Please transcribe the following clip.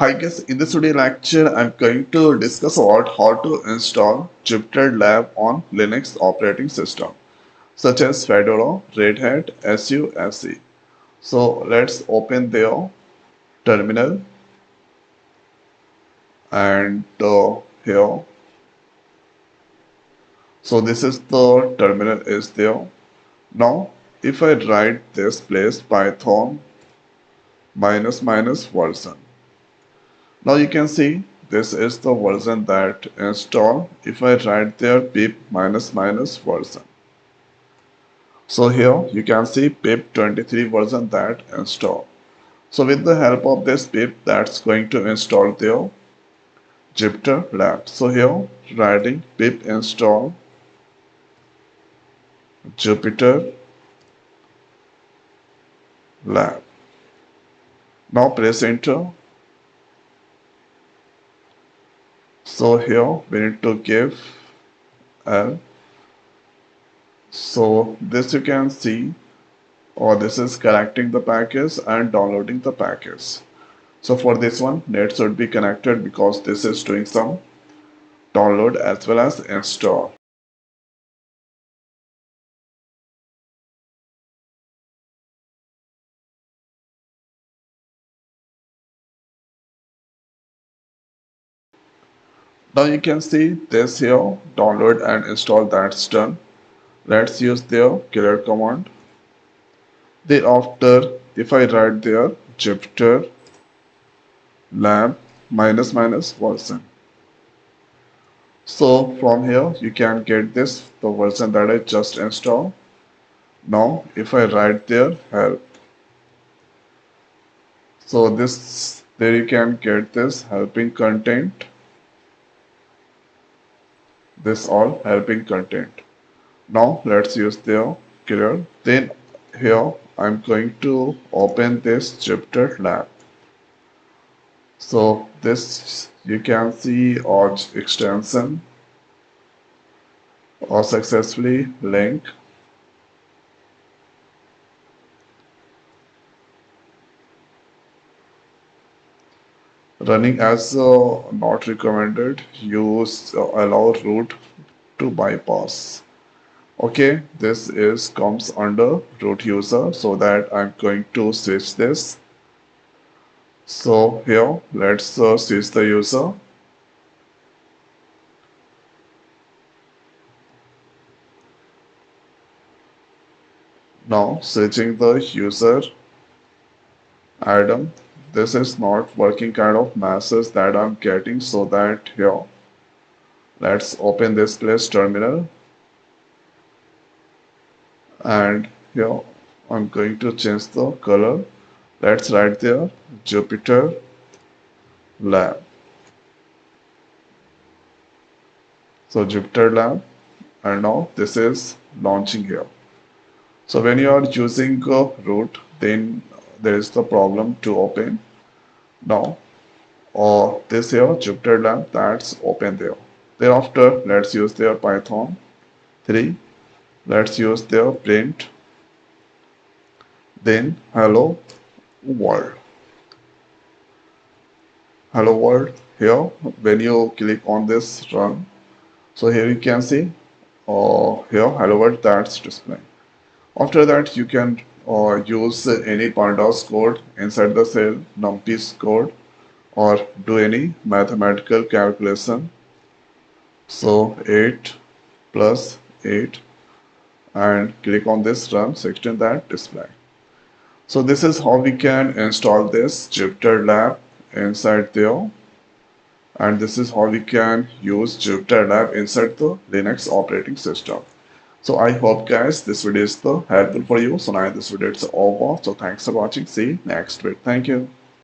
Hi guys, in this video lecture I'm going to discuss about how to install Jupyter Lab on Linux operating system such as Fedora, Red Hat, SUSE. So let's open their terminal and here. So this is the terminal is there. Now if I write this place Python minus minus version. Now you can see this is the version that install if I write there pip minus minus version. So here you can see pip 23 version that install. So with the help of this pip that's going to install their Jupyter Lab. So here writing pip install Jupyter Lab. Now press enter. So here we need to give L. So this you can see or this is collecting the package and downloading the package. So for this one net should be connected because this is doing some download as well as install. Now you can see this here download and install that's done. Let's use their clear command. Thereafter if I write there Jupyter Lab minus minus version. So from here you can get this the version that I just installed. Now if I write there help. So this there you can get this helping content. This all helping content. Now let's use their clear. Then here I'm going to open this Jupyter Lab. So this you can see our extension or successfully link. Running as not recommended. Use allow root to bypass. Okay, this is comes under root user, so that I'm going to switch this. So here let's switch the user. Now switching the user item. This is not working kind of message that I'm getting, so that here let's open this place terminal and here I'm going to change the color. Let's write there Jupyter Lab. So Jupyter Lab, and now this is launching here. So when you are using root, then there is the problem to open. Now or this here Jupyter Lab that's open there. Thereafter let's use their Python 3. Let's use their print. Then hello world. Hello world here when you click on this run. So here you can see here hello world that's displaying. After that you can use any pandas code inside the cell, numpy's code, or do any mathematical calculation. So 8 plus 8 and click on this run section that display. So this is how we can install this Jupyter Lab inside there, and this is how we can use Jupyter Lab inside the Linux operating system. So I hope guys this video is helpful for you. So now this video is over. So thanks for watching. See you next week. Thank you.